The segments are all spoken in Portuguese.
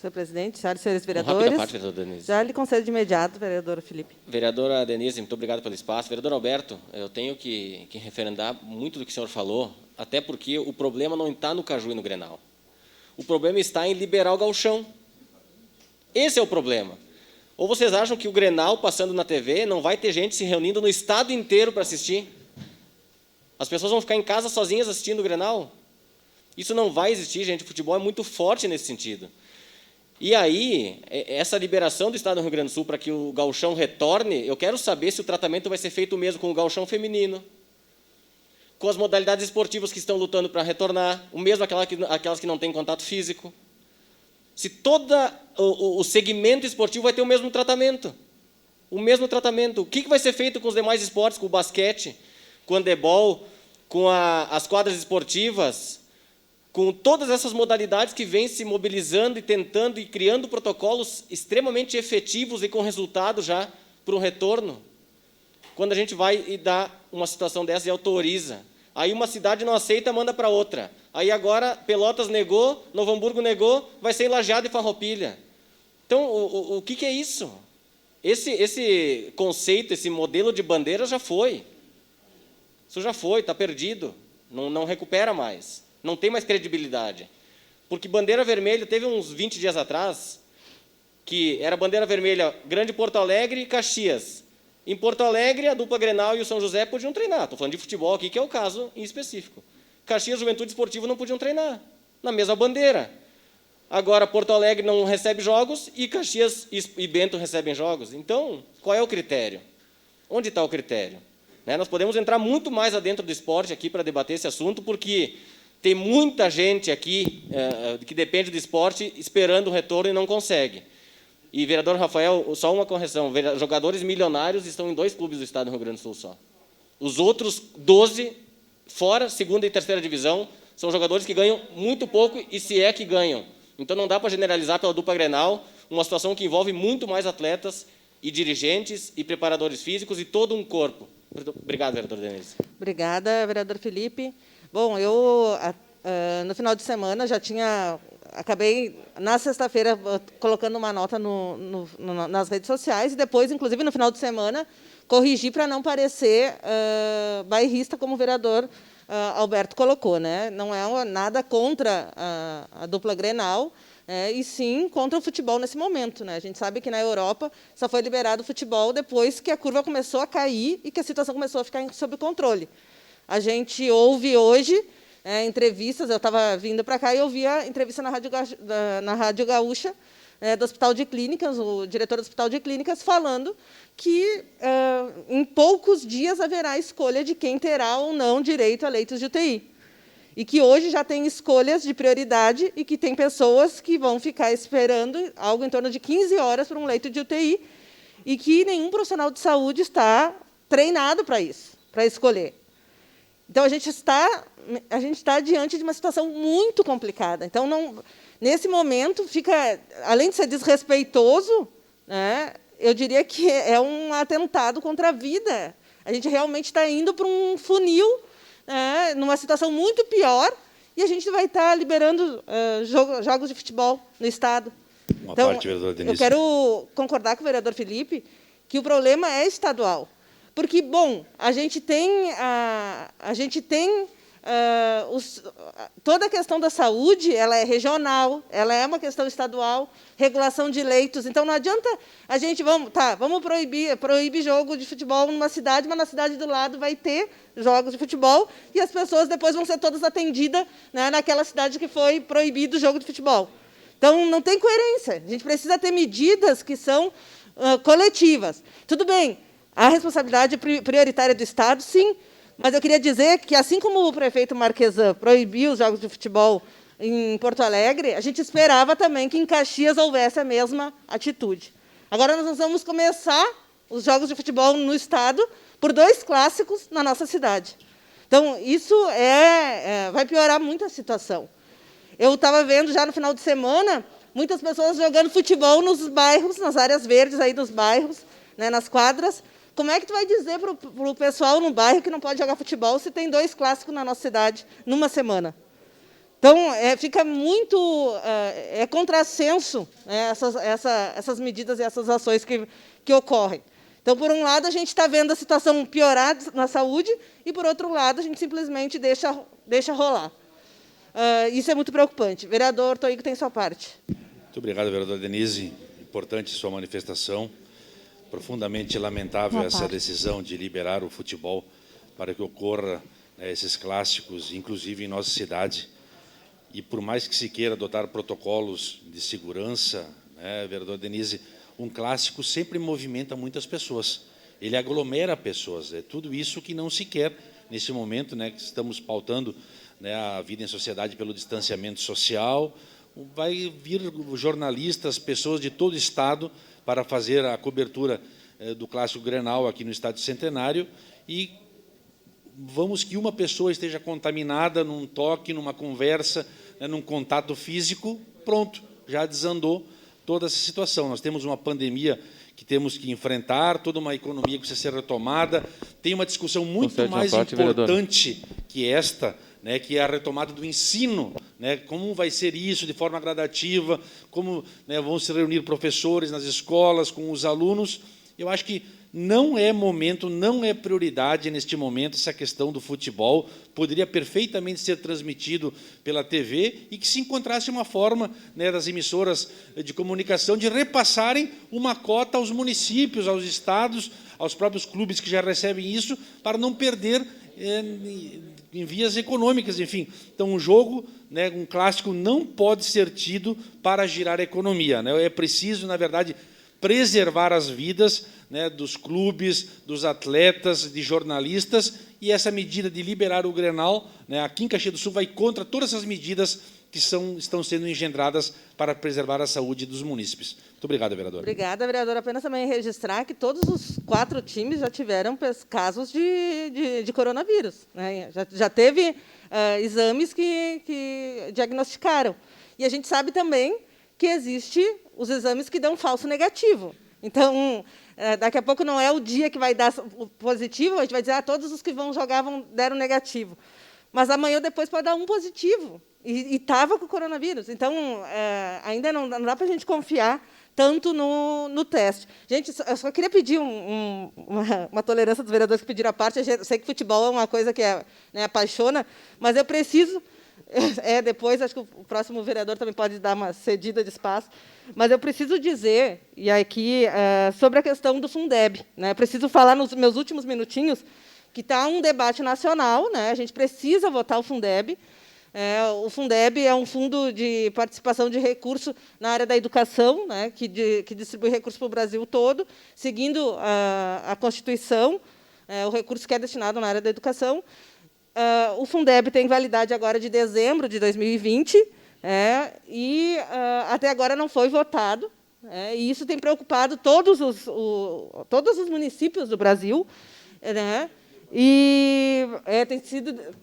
senhor presidente, senhoras e senhores Uma vereadores. rápida parte, vereadora Denise. Já lhe concedo de imediato, vereadora Felipe. Vereadora Denise, muito obrigado pelo espaço. Vereador Alberto, eu tenho que referendar muito do que o senhor falou, até porque o problema não está no Caju e no Grenal. O problema está em liberar o gauchão. Esse é o problema. Ou vocês acham que o Grenal, passando na TV, não vai ter gente se reunindo no estado inteiro para assistir? As pessoas vão ficar em casa sozinhas assistindo o Grenal? Isso não vai existir, gente. O futebol é muito forte nesse sentido. E aí, essa liberação do Estado do Rio Grande do Sul para que o gauchão retorne, eu quero saber se o tratamento vai ser feito mesmo com o gauchão feminino, com as modalidades esportivas que estão lutando para retornar, o mesmo aquelas que não têm contato físico. Se todo o segmento esportivo vai ter o mesmo tratamento. O mesmo tratamento. O que vai ser feito com os demais esportes, com o basquete, com o handebol, com as quadras esportivas, com todas essas modalidades que vêm se mobilizando e tentando e criando protocolos extremamente efetivos e com resultado já para o retorno? Quando a gente vai e dá uma situação dessa e autoriza, aí uma cidade não aceita, manda para outra. Aí agora Pelotas negou, Novo Hamburgo negou, vai ser em Lajeado e Farroupilha. Então, o que é isso? Esse conceito, esse modelo de bandeira já foi. Isso já foi, está perdido. Não recupera mais. Não tem mais credibilidade. Porque bandeira vermelha, teve uns 20 dias atrás, que era bandeira vermelha Grande Porto Alegre e Caxias. Em Porto Alegre, a dupla Grenal e o São José podiam treinar. Estou falando de futebol aqui, que é o caso em específico. Caxias e Juventude Esportiva não podiam treinar, na mesma bandeira. Agora, Porto Alegre não recebe jogos e Caxias e Bento recebem jogos. Então, qual é o critério? Onde está o critério? Nós podemos entrar muito mais adentro do esporte aqui para debater esse assunto, porque tem muita gente aqui que depende do esporte esperando o retorno e não consegue. E, vereador Rafael, só uma correção, jogadores milionários estão em 2 clubes do estado do Rio Grande do Sul só. Os outros 12, fora segunda e terceira divisão, são jogadores que ganham muito pouco e se é que ganham. Então não dá para generalizar pela dupla Grenal, uma situação que envolve muito mais atletas e dirigentes e preparadores físicos e todo um corpo. Obrigado, vereador Denise. Obrigada, vereador Felipe. Bom, eu, no final de semana, acabei, na sexta-feira, colocando uma nota nas redes sociais e depois, inclusive, no final de semana, corrigi para não parecer bairrista, como o vereador Alberto colocou. Né? Não é nada contra a dupla Grenal, e sim contra o futebol nesse momento. Né? A gente sabe que na Europa só foi liberado o futebol depois que a curva começou a cair e que a situação começou a ficar sob controle. A gente ouve hoje entrevistas, eu estava vindo para cá e ouvi a entrevista na Rádio Gaúcha, do Hospital de Clínicas, o diretor do Hospital de Clínicas, falando que em poucos dias haverá escolha de quem terá ou não direito a leitos de UTI. E que hoje já tem escolhas de prioridade e que tem pessoas que vão ficar esperando algo em torno de 15 horas para um leito de UTI e que nenhum profissional de saúde está treinado para isso, para escolher. Então, a gente está diante de uma situação muito complicada. Então, nesse momento, além de ser desrespeitoso, né, eu diria que é um atentado contra a vida. A gente realmente está indo para um funil, numa situação muito pior, e a gente vai estar liberando jogos de futebol no Estado. Então, eu quero concordar com o vereador Felipe que o problema é estadual. Porque, bom, a gente tem toda a questão da saúde, ela é regional, ela é uma questão estadual, regulação de leitos. Então, não adianta a gente, vamos proibir jogo de futebol numa cidade, mas na cidade do lado vai ter jogos de futebol e as pessoas depois vão ser todas atendidas, né, naquela cidade que foi proibido o jogo de futebol. Então, não tem coerência. A gente precisa ter medidas que são coletivas. Tudo bem, a responsabilidade prioritária do Estado, sim, mas eu queria dizer que, assim como o prefeito Marquesan proibiu os jogos de futebol em Porto Alegre, a gente esperava também que em Caxias houvesse a mesma atitude. Agora, nós vamos começar os jogos de futebol no Estado por 2 clássicos na nossa cidade. Então, isso vai piorar muito a situação. Eu estava vendo, já no final de semana, muitas pessoas jogando futebol nos bairros, nas áreas verdes aí dos bairros, né, nas quadras. Como é que tu vai dizer para o pessoal no bairro que não pode jogar futebol se tem 2 clássicos na nossa cidade numa semana? Então, fica muito contrassenso, né, essas medidas e essas ações que ocorrem. Então, por um lado, a gente está vendo a situação piorar na saúde e, por outro lado, a gente simplesmente deixa rolar. Isso é muito preocupante. Vereador Toigo tem sua parte. Muito obrigado, vereadora Denise. Importante sua manifestação. Profundamente lamentável essa decisão de liberar o futebol para que ocorra, né, esses clássicos, inclusive em nossa cidade. E por mais que se queira adotar protocolos de segurança, né, vereadora Denise, um clássico sempre movimenta muitas pessoas. Ele aglomera pessoas. É tudo isso que não se quer nesse momento, né, que estamos pautando, né, a vida em sociedade pelo distanciamento social. Vai vir jornalistas, pessoas de todo o estado para fazer a cobertura do Clássico Grenal aqui no Estádio Centenário, e vamos que uma pessoa esteja contaminada num toque, numa conversa, né, num contato físico, pronto, já desandou toda essa situação. Nós temos uma pandemia que temos que enfrentar, toda uma economia que precisa ser retomada. Tem uma discussão muito mais importante que esta, né, que é a retomada do ensino, né, como vai ser isso de forma gradativa, como, né, vão se reunir professores nas escolas com os alunos. Eu acho que não é momento, não é prioridade neste momento essa questão do futebol. Poderia perfeitamente ser transmitido pela TV e que se encontrasse uma forma, né, das emissoras de comunicação de repassarem uma cota aos municípios, aos estados, aos próprios clubes que já recebem isso, para não perder em vias econômicas, enfim. Então, um jogo, né, um clássico, não pode ser tido para girar a economia, né? É preciso, na verdade, preservar as vidas, né, dos clubes, dos atletas, de jornalistas, e essa medida de liberar o Grenal, né, aqui em Caxias do Sul, vai contra todas essas medidas que estão sendo engendradas para preservar a saúde dos munícipes. Muito obrigado, vereadora. Obrigada, vereadora. Apenas também registrar que todos os 4 times já tiveram casos de coronavírus, né? Já teve exames que diagnosticaram. E a gente sabe também que existem os exames que dão falso negativo. Então, daqui a pouco não é o dia que vai dar o positivo, a gente vai dizer, todos os que vão jogar deram negativo. Mas amanhã ou depois pode dar um positivo. E estava com o coronavírus. Então, ainda não dá para a gente confiar tanto no teste. Gente, eu só queria pedir uma tolerância dos vereadores que pediram a parte. Eu sei que futebol é uma coisa que né, apaixona, mas eu preciso... depois, acho que o próximo vereador também pode dar uma cedida de espaço, mas eu preciso dizer, e aqui, sobre a questão do Fundeb, né? Preciso falar nos meus últimos minutinhos que está um debate nacional, né? A gente precisa votar o Fundeb. O Fundeb é um fundo de participação de recurso na área da educação, né, que distribui recursos para o Brasil todo, seguindo a Constituição, o recurso que é destinado na área da educação. O Fundeb tem validade agora de dezembro de 2020, e até agora não foi votado, e isso tem preocupado todos os municípios do Brasil, né? E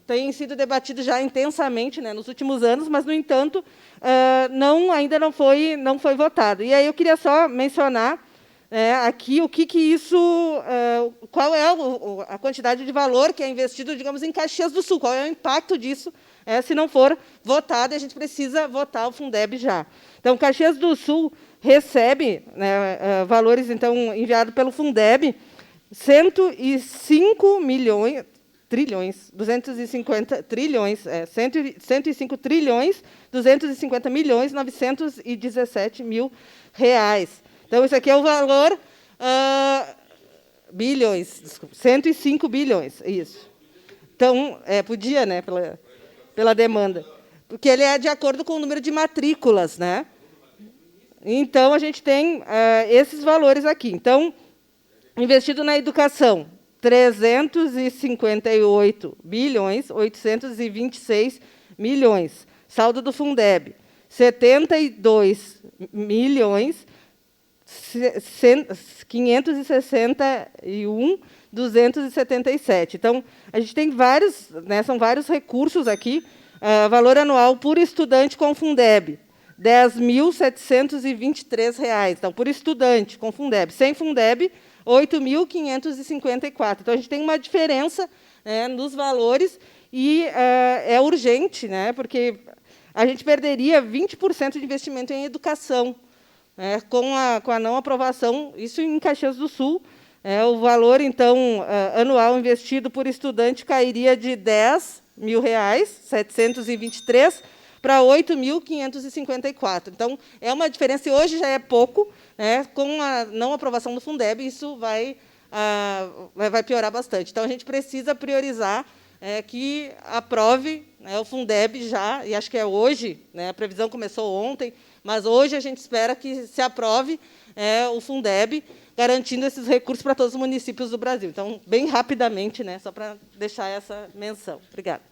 tem sido debatido já intensamente, né, nos últimos anos, mas, no entanto, ainda não foi votado. E aí eu queria só mencionar aqui o que isso, qual é a quantidade de valor que é investido, digamos, em Caxias do Sul, qual é o impacto disso, se não for votado, e a gente precisa votar o Fundeb já. Então, Caxias do Sul recebe, né, valores, então, enviados pelo Fundeb, 105 trilhões, 250 trilhões, 105 trilhões, 250 milhões, 917 mil reais. Então, isso aqui é o valor, bilhões, desculpa, 105 bilhões, isso. Então, por dia, né, pela demanda, porque ele é de acordo com o número de matrículas, né? Então, a gente tem esses valores aqui. Então, investido na educação, 358 bilhões, 826 milhões. Saldo do Fundeb, 72 milhões, 561, 277. Então, a gente tem vários, né, são vários recursos aqui. Valor anual por estudante com Fundeb, R$ 10.723. Então, por estudante com Fundeb. Sem Fundeb, R$ 8.554. Então, a gente tem uma diferença, né, nos valores, e é urgente, né, porque a gente perderia 20% de investimento em educação, né, com a não aprovação, isso em Caxias do Sul. O valor, então, anual investido por estudante cairia de R$ 10.723 para R$ 8.554. Então, é uma diferença, e hoje já é pouco, né, com a não aprovação do Fundeb, isso vai piorar bastante. Então, a gente precisa priorizar que aprove, né, o Fundeb já, e acho que é hoje, né, a previsão começou ontem, mas hoje a gente espera que se aprove o Fundeb, garantindo esses recursos para todos os municípios do Brasil. Então, bem rapidamente, né, só para deixar essa menção. Obrigada.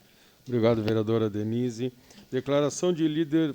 Obrigado, vereadora Denise. Declaração de líder